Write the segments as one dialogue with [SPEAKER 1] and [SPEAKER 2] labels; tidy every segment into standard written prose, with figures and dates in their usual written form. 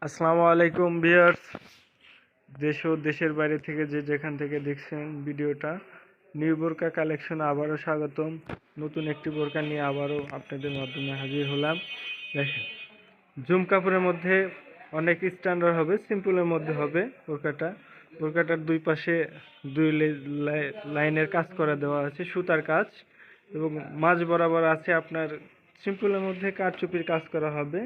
[SPEAKER 1] আসসালামু আলাইকুম ভিউয়ার্স। দেশ ও দেশের বাইরে থেকে যে যেখান থেকে দেখছেন ভিডিওটা, নিউ বোরকা কালেকশন আবারও স্বাগতম। নতুন একটি বোরকা নিয়ে আবারও আপনাদের মাধ্যমে হাজির হলাম। দেখেন, জুম কাপড়ের মধ্যে অনেক স্ট্যান্ডার্ড হবে, সিম্পলের মধ্যে হবে বোরকাটার দুই পাশে দুই লাইনের কাজ করা দেওয়া আছে, সুতার কাজ, এবং মাঝ বরাবর আছে আপনার সিম্পলের মধ্যে কারচুপির কাজ করা হবে।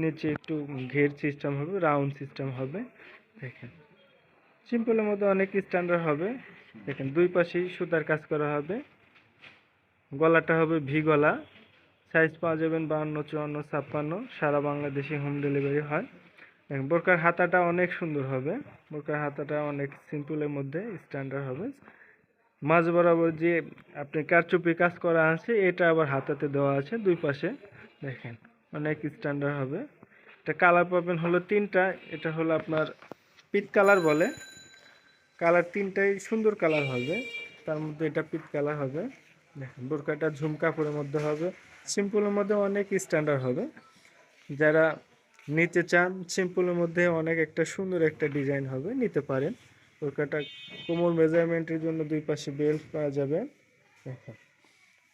[SPEAKER 1] নিচে একটু ঘের সিস্টেম হবে, রাউন্ড সিস্টেম হবে। দেখেন, সিম্পলের মধ্যে অনেক স্ট্যান্ডার্ড হবে। দেখেন, দুই পাশেই সুতার কাজ করা হবে। গলাটা হবে ভি গলা। সাইজ পাওয়া যাবেন 52, 54, 56। সারা বাংলাদেশে হোম ডেলিভারি হয়। বোরকার হাতাটা অনেক সুন্দর হবে। বোরকার হাতাটা অনেক সিম্পলের মধ্যে স্ট্যান্ডার্ড হবে। মাঝ বরাবর যে আপনি কারচুপি কাজ করা আছে, এটা আবার হাতাতে দেওয়া আছে দুই পাশে। দেখেন, অনেক স্ট্যান্ডার্ড হবে। এটা কালার পাবেন হলো তিনটা। এটা হলো আপনার পিট কালার বলে। কালার তিনটাই সুন্দর কালার হবে, তার মধ্যে এটা পিট কালার হবে। দেখেন, বোরকাটা ঝুম কাপড়ের মধ্যে হবে, সিম্পলের মধ্যে অনেক স্ট্যান্ডার্ড হবে। যারা নিতে চান সিম্পলের মধ্যে অনেক একটা সুন্দর একটা ডিজাইন হবে, নিতে পারেন। বোরকাটা কোমর মেজারমেন্টের জন্য দুই পাশে বেল্ট পাওয়া যাবে। দেখেন,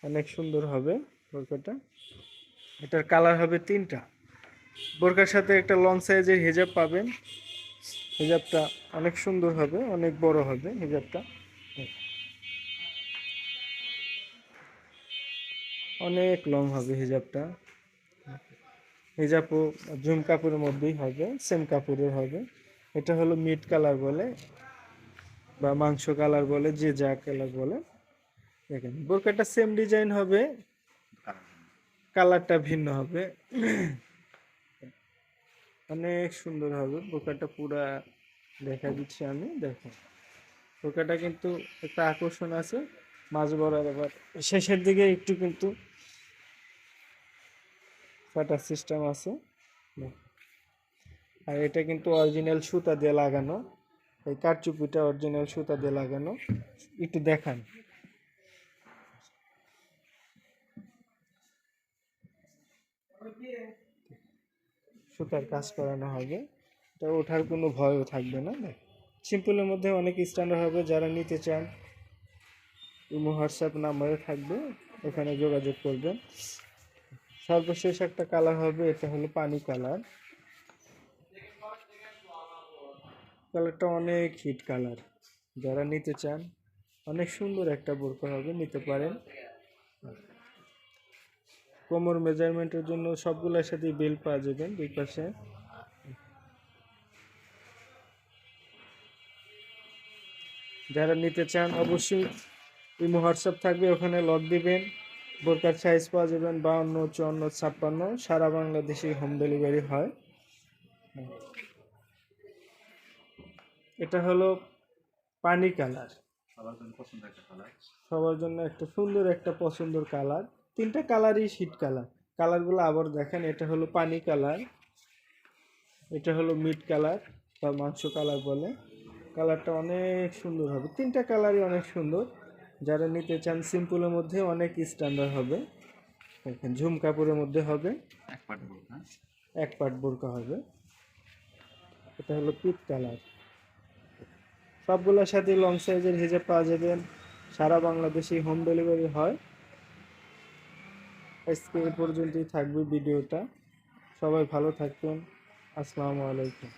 [SPEAKER 1] অনেক সুন্দর হবে বোরকাটা। এটার কালার হবে তিনটা। বোরকার সাথে একটা লং সাইজের হিজাব পাবেন। হিজাবটা অনেক সুন্দর হবে, অনেক বড় হবে হিজাবটা। অনেক লং হবে হিজাবটা। হিজাবও জুম কাপড়ের মধ্যেই হবে, সেম কাপড়ের হবে। এটা হলো মিট কালার বলে বা মাংস কালার বলে, যে যা কালার বলে। দেখেন, বোরকাটা সেম ডিজাইন হবে, কালারটা ভিন্ন হবে। অনেক সুন্দর হবে বোরকাটা, পুরা দেখা দিচ্ছি আমি। দেখেন, বোরকাটা কিন্তু একটা আকর্ষণ আছে। মাঝ বরাবর শেষের দিকে একটু কিন্তু ফাটার সিস্টেম আছে। আর এটা কিন্তু অরিজিনাল সুতা দিয়ে লাগানো। এই কারচুপিটা অরিজিনাল সুতা দিয়ে লাগানো। একটু দেখান। সুতার কাজ করানো হবে, এটা ওঠার কোনো ভয়ও থাকবে না। সিম্পলের মধ্যে অনেক স্ট্যান্ডার্ড হবে। যারা নিতে চান, ইমো হোয়াটসঅ্যাপ নাম্বারে থাকবে, এখানে যোগাযোগ করবেন। সর্বশেষ একটা কালার হবে, এটা হলো পানি কালার। কালারটা অনেক হিট কালার। যারা নিতে চান, অনেক সুন্দর একটা বোরকা হবে, নিতে পারেন। কোমর মেজারমেন্টের জন্য সবগুলোর সাথে বেল্ট পাওয়া যাবেন দুই পাশে। যারা নিতে চান অবশ্যই ইমো হোয়াটসঅ্যাপ থাকবে, ওখানে লক দিবেন। বোরকার সাইজ পাওয়া যাবেন 52, 54, 56। সারা বাংলাদেশে হোম ডেলিভারি হয়। এটা হলো পানি কালার, সবার জন্য একটা সুন্দর একটা পছন্দের কালার। তিনটা কালারই শীট কালার। কালারগুলো আবার দেখেন, এটা হলো পানি কালার, এটা হলো মিড কালার বা মাংস কালার বলে। কালারটা অনেক সুন্দর হবে, তিনটা কালারই অনেক সুন্দর। যারা নিতে চান সিম্পলের মধ্যে অনেক স্ট্যান্ডার্ড হবে। দেখেন, ঝুম কাপড়ের মধ্যে হবে, এক পাট বোরকা হবে। এটা হলো পিট কালার। সবগুলোর সাথে লং সাইজের হিজাব পাওয়া যাবেন। সারা বাংলাদেশে হোম ডেলিভারি হয়। আজকে এ পর্যন্তই থাকবে ভিডিওটা। সবাই ভালো থাকবেন। আসসালামু আলাইকুম।